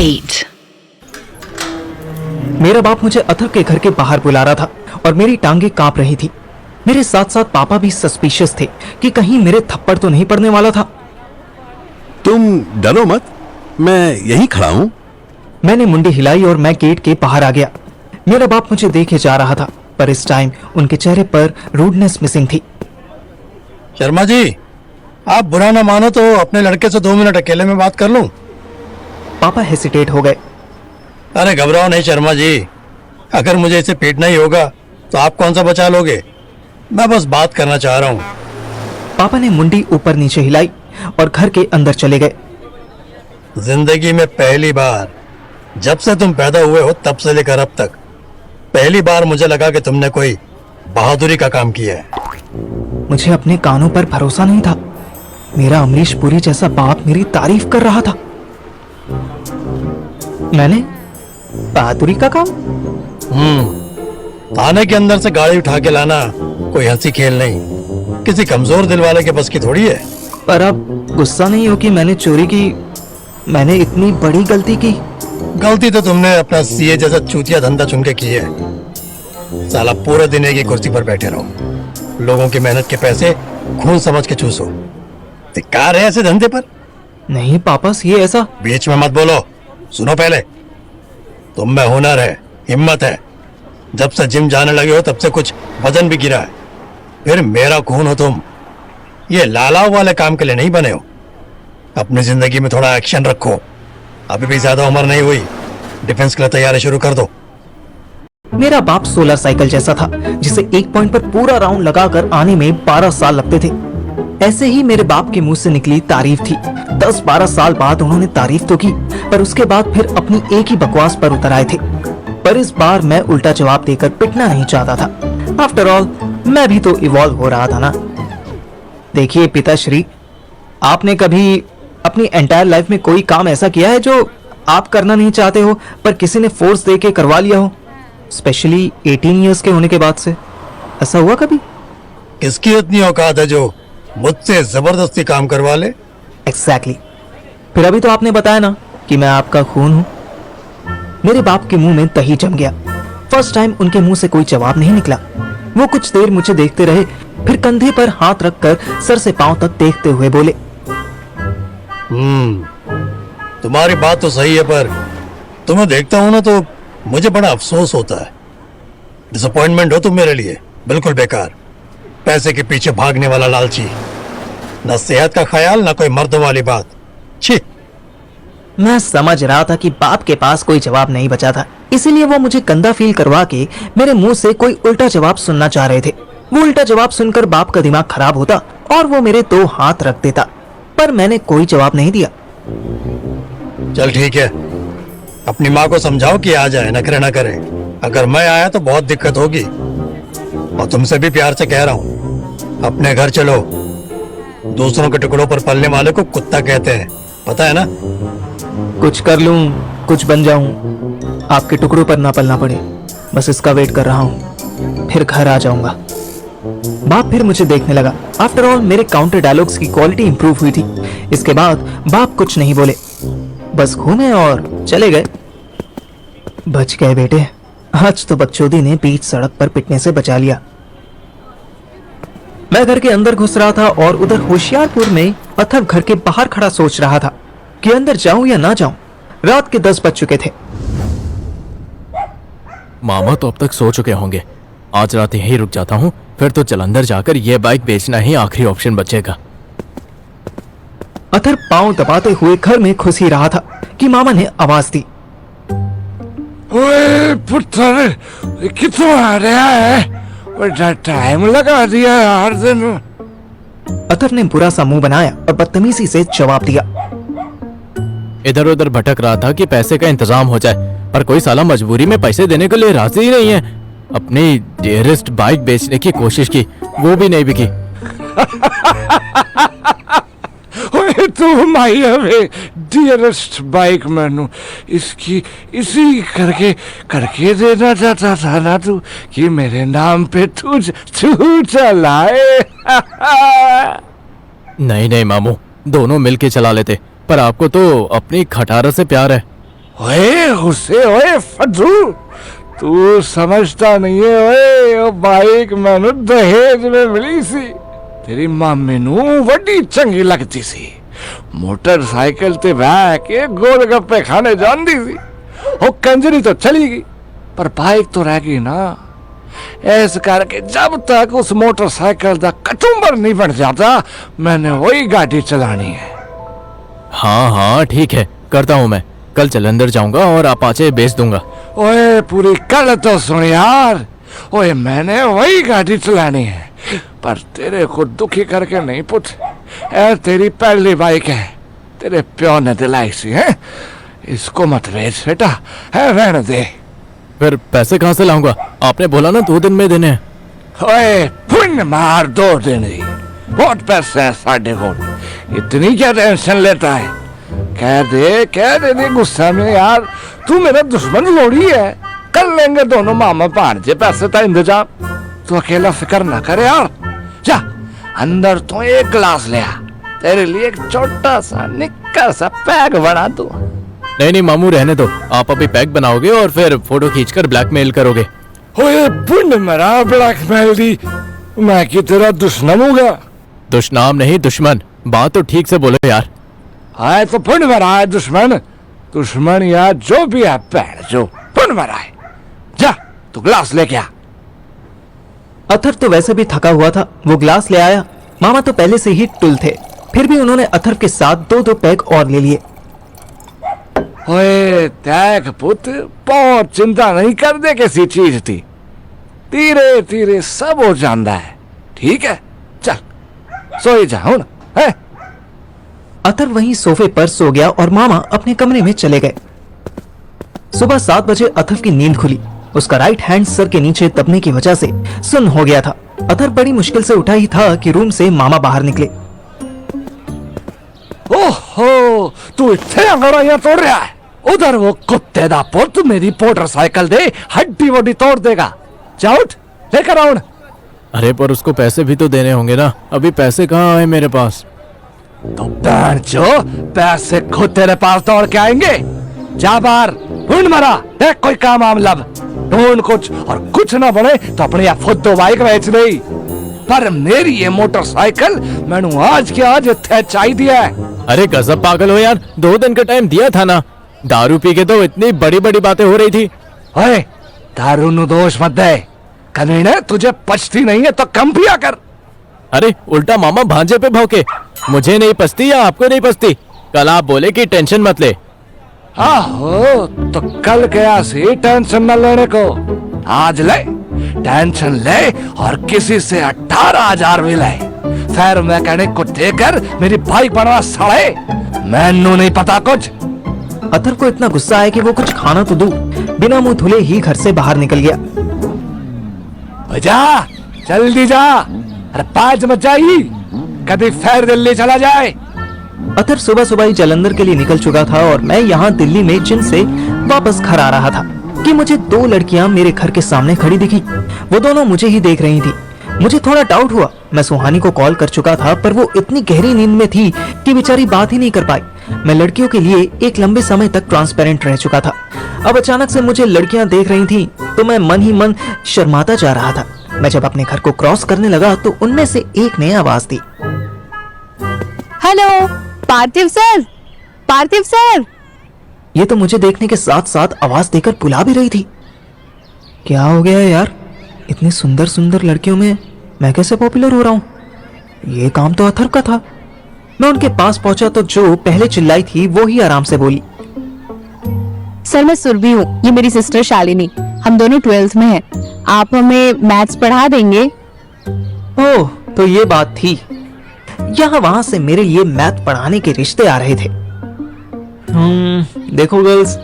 8. मेरा बाप मुझे अथर्व के घर के बाहर बुला रहा था और मेरी टांगे कांप रही थी। मेरे साथ साथ पापा भी सस्पिशियस थे कि कहीं मेरे थप्पड़ तो नहीं पड़ने वाला था। तुम डरो मत, मैं यहीं खड़ा हूं। मैंने मुंडी हिलाई और मैं गेट के बाहर आ गया। मेरा बाप मुझे देखे जा रहा था, पर इस टाइम उनके चेहरे पर रूडनेस मिसिंग थी। शर्मा जी, आप बुरा ना मानो तो अपने लड़के से 2 मिनट अकेले में बात कर लूं? पापा हेसिटेट हो गए। अरे घबराओ नहीं शर्मा जी, अगर मुझे इसे पीटना ही होगा तो आप कौन सा बचा लोगे? मैं बस बात करना चाह रहा हूँ। पापा ने मुंडी ऊपर नीचे हिलाई और घर के अंदर चले गए। जिंदगी में पहली बार, जब से तुम पैदा हुए हो तब से लेकर अब तक, पहली बार मुझे लगा कि तुमने कोई बहादुरी का काम किया है। मुझे अपने कानों पर भरोसा नहीं था। मेरा अमरीश पुरी जैसा बाप मेरी तारीफ कर रहा था। मैंने बहादुरी का काम? थाने के अंदर से गाड़ी उठा के लाना कोई हंसी खेल नहीं, किसी कमजोर दिल वाले के बस की थोड़ी है। पर अब गुस्सा नहीं हो कि मैंने चोरी की? मैंने इतनी बड़ी गलती की? गलती तो तुमने अपना सीए जैसा चूतिया धंधा चुन के की है। साला पूरे दिन एक ही कुर्सी पर बैठे रहो, लोगों की मेहनत के पैसे खून समझ के चूसो। धिक्कार है ऐसे धंधे पर। नहीं पापा, ये ऐसा। बीच में मत बोलो, सुनो पहले। तुम में हुनर है, हिम्मत है। जब से जिम जाने लगे हो तब से कुछ वजन भी गिरा है। फिर मेरा खून हो तुम। ये लालाव वाले काम के लिए नहीं बने हो। अपनी जिंदगी में थोड़ा एक्शन रखो। अभी भी ज्यादा उम्र नहीं हुई, डिफेंस के लिए तैयारी शुरू कर दो। मेरा बाप सोलर साइकिल जैसा था, जिसे एक पॉइंट पर पूरा राउंड लगाकर आने में 12 साल लगते थे। ऐसे ही मेरे बाप के मुंह से निकली तारीफ थी। 10-12 साल बाद उन्होंने तारीफ तो की, पर उसके बाद फिर अपनी एक ही बकवास पर उतर आए थे। पर इस बार मैं उल्टा जवाब देकर पिटना नहीं चाहता था। आफ्टर ऑल मैं भी तो इवॉल्व हो रहा था ना। देखिए पिताश्री, आपने कभी अपनी एंटायर लाइफ में कोई काम ऐसा किया है जो आप करना नहीं चाहते हो पर किसी ने फोर्स दे के करवा लिया हो, स्पेशली 18 इयर्स के होने के बाद से? ऐसा हुआ कभी? किसकी इतनी औकात है जो मुझसे जबरदस्ती काम करवा ले? एग्जैक्टली। फिर अभी तो आपने बताया ना कि मैं आपका खून हूं। मेरे बाप के मुंह में दही जम गया। फर्स्ट टाइम उनके मुंह से कोई जवाब नहीं निकला। वो कुछ देर मुझे देखते रहे, फिर कंधे पर हाथ रखकर सर से पांव तक देखते हुए बोले, तुम्हारी बात तो सही है, पर तुम्हें देखता हूं ना तो मुझे बड़ा अफसोस होता है। डिसअपॉइंटमेंट हो तुम मेरे लिए, बिल्कुल बेकार। पैसे के पीछे भागने वाला लालची, ना सेहत का ख्याल ना कोई मर्द वाली बात। छी। मैं समझ रहा था कि बाप के पास कोई जवाब नहीं बचा था, इसीलिए वो मुझे गंदा फील करवा के मेरे मुंह से कोई उल्टा जवाब सुनना चाह रहे थे। वो उल्टा जवाब सुनकर बाप का दिमाग खराब होता और वो मेरे 2 हाथ रख देता, पर मैंने कोई जवाब नहीं दिया। चल ठीक है, अपनी माँ को समझाओ कि आ जाए, नखरे ना करे। अगर मैं आया तो बहुत दिक्कत होगी। और तुमसे भी प्यार से कह रहा हूँ, अपने घर चलो। दूसरों के टुकड़ों पर पलने वाले को कुत्ता कहते हैं, पता है ना? कुछ कर लूं, कुछ बन जाऊं, आपके टुकड़ों पर ना पलना पड़े, बस इसका वेट कर रहा हूं। फिर घर आ जाऊंगा। बाप फिर मुझे देखने लगा। आफ्टर ऑल मेरे काउंटर डायलॉग्स की क्वालिटी इंप्रूव हुई थी। इसके बाद बाप कुछ नहीं बोले, बस घूमे और चले गए। बच गए बेटे, आज तो बकचोदी ने बीच सड़क पर पिटने से बचा लिया। मैं घर के अंदर घुस रहा था और उधर होशियारपुर में अथर्व घर के बाहर खड़ा सोच रहा था कि अंदर जाऊं या ना जाऊं। रात के 10 बज चुके थे। मामा तो अब तक सो चुके होंगे। आज रात यहीं रुक जाता हूँ, फिर तो जलंधर जाकर ये बाइक बेचना ही आखिरी ऑप्शन बचेगा। अथर्व पांव दबाते हुए घर में घुस ही रहा था कि मामा ने आवाज दी, ओए पुत्र, कितना आ रहा है? बड़ा टाइम लगा दिया यार दिन। अथर्व ने बुरा सा मुंह बनाया और बदतमीजी से जवाब दिया, इधर उधर भटक रहा था कि पैसे का इंतजाम हो जाए, पर कोई साला मजबूरी में पैसे देने के लिए राजी ही नहीं है। अपनी डियरेस्ट बाइक बेचने की कोशिश की, वो भी नहीं बिकी। ओए तू माई हमें डियरेस्ट बाइक मैनू इसकी इसी करके देना चाहता था ना तू, कि मेरे नाम पे तू चलाए। नहीं नहीं मामू, दोनों मिलके चला लेते, पर आपको तो अपनी खटारा से प्यार है। ओए गुस्से, ओए फद्दू, तू समझता नहीं है ओए, ओ बाइक मैनू दहेज में मिली सी। तेरी मामी नू वड्डी चंगी लगती सी। मोटरसाइकिल ते बह के गोलगप्पे खाने जांदी सी। ओ कंजरी तो चली गई, पर बाइक तो रह गई ना। इस करके जब तक उस मोटरसाइकिल का कचुंबर नहीं बन जाता, मैंने वही गाड़ी चलानी है। हाँ हाँ ठीक है, करता हूँ मैं। कल जलंधर जाऊंगा और अपाचे बेच दूंगा। ओए पूरी कल तो सुन यार। ओए मैंने वही गाड़ी चलानी है, पर तेरे को दुखी करके नहीं पुत। ए तेरी पहली बाइक है, तेरे प्यो ने दिलाई सी है। इसको मत बेच बेटा, है रहने दे। फिर पैसे कहाँ से लाऊंगा? आपने बोला ना 2 दिन में देने हैं। ओए पुण्य मार 2 दिन ही, बहुत पैसे हैं साढ़े को। इतनी क्या टेंशन लेता है? कह दे गुस्सा में यार, तू मेरा दुश्मन थोड़ी है। कर लेंगे दोनों मामा भांजे पैसे का इंतजाम। तू अकेला फिक्र ना करे यार। जा अंदर तो एक गिलास ले आ, तेरे लिए एक छोटा सा निक्का सा पैक बना दूं। नहीं मामू रहने दो, आप अभी पैक बनाओगे और फिर फोटो खींचकर ब्लैकमेल करोगे। ओए पुण्य मेरा ब्लैकमेल दी, मैं कि तेरा दुश्मन हूँगा। दुश्मन नहीं दुश्मन, बात तो ठीक से बोलो यार। हाय तो पुण्य मेरा है दुश्मन, दुश्मन या जो भी है पैर जो पुण्य मेरा है। जा तू गिलास लेके आ। अथर्व तो वैसे भी थका हुआ था, वो ग्लास ले आया। मामा तो पहले से ही टुल थे, फिर भी उन्होंने अथर्व के साथ 2-2 पैग और ले लिए। ओए देख पुत, बहुत चिंता नहीं कर दे कैसी चीज थी, धीरे धीरे सब हो जाता है। ठीक है चल सोई जा हूं है। अथर्व वहीं सोफे पर सो गया और मामा अपने कमरे में चले गए। सुबह 7 बजे अथर्व की नींद खुली। उसका राइट हैंड सर के नीचे दबने की वजह से सुन्न हो गया था। अथर्व बड़ी मुश्किल से उठा ही था कि रूम से मामा बाहर निकले। ओहो तू इतने अंगड़ाइयां तोड़ रहा है? उधर वो कुत्ते दा पुत मेरी मोटरसाइकिल दे हड्डी वड्डी तोड़ देगा। जा उठ लेकर आओ। अरे पर उसको पैसे भी तो देने होंगे ना, अभी पैसे कहाँ आए मेरे पास? तो जो पैसे खुद तेरे पास दौड़ के आएंगे। जा बाहर ढूंढ मरा, देख कोई काम आम लब, ढूंढ कुछ, और कुछ ना बने तो अपनी या खुद दो बाइक बेच दे। पर मेरी ये मोटरसाइकिल मैनू आज के आज इत्थे चाहिए है। अरे गजब पागल हो यार, 2 दिन का टाइम दिया था ना। दारू पी के तो इतनी बड़ी बड़ी बातें हो रही थी। ओए दारू नु दोष मत दे, कमीने तुझे पछती नहीं है तो कम पिया कर। अरे उल्टा मामा भांजे पे भौके, मुझे नहीं पछती या आपको नहीं पछती? कल आप बोले कि टेंशन मत ले। आहो तो कल गया सी टेंशन न लेने को, आज ले टेंशन ले और किसी से 18,000 भी ले। फिर मैकेनिक को देकर मेरी बाइक बनवा साले, मैनू नहीं पता कुछ। अथर्व को इतना गुस्सा आया कि वो कुछ खाना तो दूं, बिना मुंह धुले ही घर से बाहर निकल गया। जा जल्दी जा, अरे 5 बज जाई, कभी फिर दिल्ली चला जाए। अथर्व सुबह सुबह ही जलंधर के लिए निकल चुका था और मैं यहाँ दिल्ली में जिन से वापस घर आ रहा था कि मुझे 2 लड़कियां मेरे घर के सामने खड़ी दिखी। वो दोनों मुझे ही देख रही थी। मुझे थोड़ा डाउट हुआ। मैं सुहानी को कॉल कर चुका था, पर वो इतनी गहरी नींद में थी कि बेचारी बात ही नहीं कर पाई। मैं लड़कियों के लिए एक लंबे समय तक ट्रांसपेरेंट रह चुका था। अब अचानक से मुझे लड़कियां देख रही थी तो मैं मन ही मन शर्माता जा रहा था। मैं जब अपने घर को क्रॉस करने लगा तो उनमें से एक ने आवाज दी, हेलो पार्थिव सर, पार्थिव सर। ये तो मुझे देखने के साथ साथ आवाज देकर बुला भी रही थी। क्या हो गया यार, इतनी सुंदर सुंदर लड़कियों में मैं कैसे पॉपुलर हो रहा हूँ? ये काम तो अथर्व का था। मैं उनके पास पहुंचा तो जो पहले चिल्लाई थी वो ही आराम से बोली, सर मैं सुरभि हूँ, ये मेरी सिस्टर शालिनी, हम दोनों 12th में हैं। आप हमें मैथ्स पढ़ा देंगे? ओह तो ये बात थी। यहाँ वहां से मेरे लिए मैथ पढ़ाने के रिश्ते आ रहे थे। देखो गर्ल्स,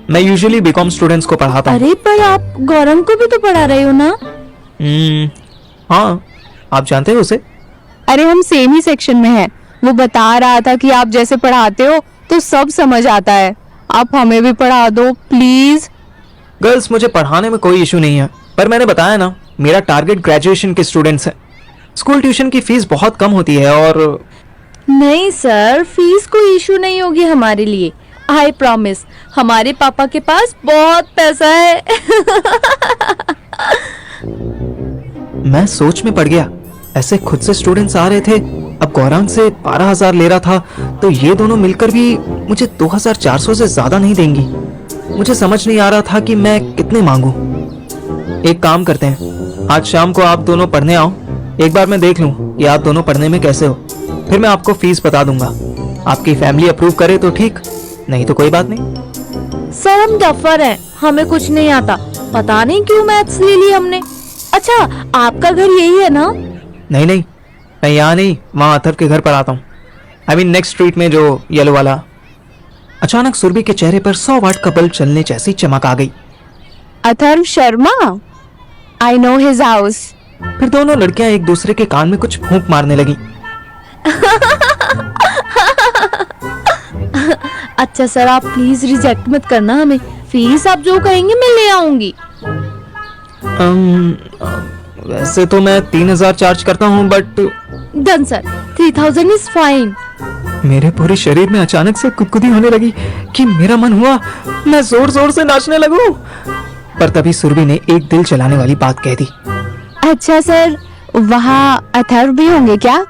मैं यूजुअली बीकॉम स्टूडेंट्स को पढ़ाता हूँ। अरे पर आप गौरव को भी तो पढ़ा रहे हो ना? हाँ, आप जानते हो उसे? अरे हम सेम ही सेक्शन में हैं। वो बता रहा था कि आप जैसे पढ़ाते हो तो सब समझ आता है, आप हमें भी पढ़ा दो प्लीज। गर्ल्स, मुझे पढ़ाने में कोई इशू नहीं है, पर मैंने बताया ना, मेरा टारगेट ग्रेजुएशन के स्टूडेंट्स है। स्कूल ट्यूशन की फीस बहुत कम होती है और नहीं सर, फीस कोई इशू नहीं होगी हमारे लिए। आई प्रॉमिस, हमारे पापा के पास बहुत पैसा है। मैं सोच में पड़ गया। ऐसे खुद से स्टूडेंट्स आ रहे थे, अब गौरांग से 12,000 ले रहा था, तो ये दोनों मिलकर भी मुझे 2,400 से ज्यादा नहीं देंगी। मुझे समझ नहीं आ रहा था कि मैं कितने मांगू। एक काम करते हैं, आज शाम को आप दोनों पढ़ने आओ, एक बार मैं देख लूं कि आप दोनों पढ़ने में कैसे हो, फिर मैं आपको फीस बता दूंगा। आपकी फैमिली अप्रूव करे तो ठीक, नहीं तो कोई बात नहीं। सर हम डफर हैं, हमें कुछ नहीं आता, पता नहीं क्यों मैथ्स ले ली हमने। अच्छा आपका घर यही है ना? नहीं नहीं, मैं यहाँ नहीं, वहाँ अथर्व के घर पर आता हूँ। आई मीन नेक्स्ट स्ट्रीट में, जो येलो वाला। अचानक सुरभि के चेहरे पर 100 वाट का बल्ब चलने जैसी चमक आ गई। Atharva Sharma, I know his house. फिर दोनों लड़कियां एक दूसरे के कान में कुछ फूंक मारने लगी। अच्छा सर आप प्लीज रिजेक्ट मत करना हमें, फीस आप जो कहेंगे मैं ले आऊंगी। वैसे तो मैं 3,000 चार्ज करता हूँ, but done sir, 3,000 is fine. मेरे पूरे शरीर में अचानक से गुदगुदी होने लगी कि मेरा मन हुआ मैं जोर जोर से नाचने लगूं। पर तभी सुरभि ने एक दिल जलाने वाली बात कह दी। अच्छा सर, वहाँ अथर्व भी होंगे क्या?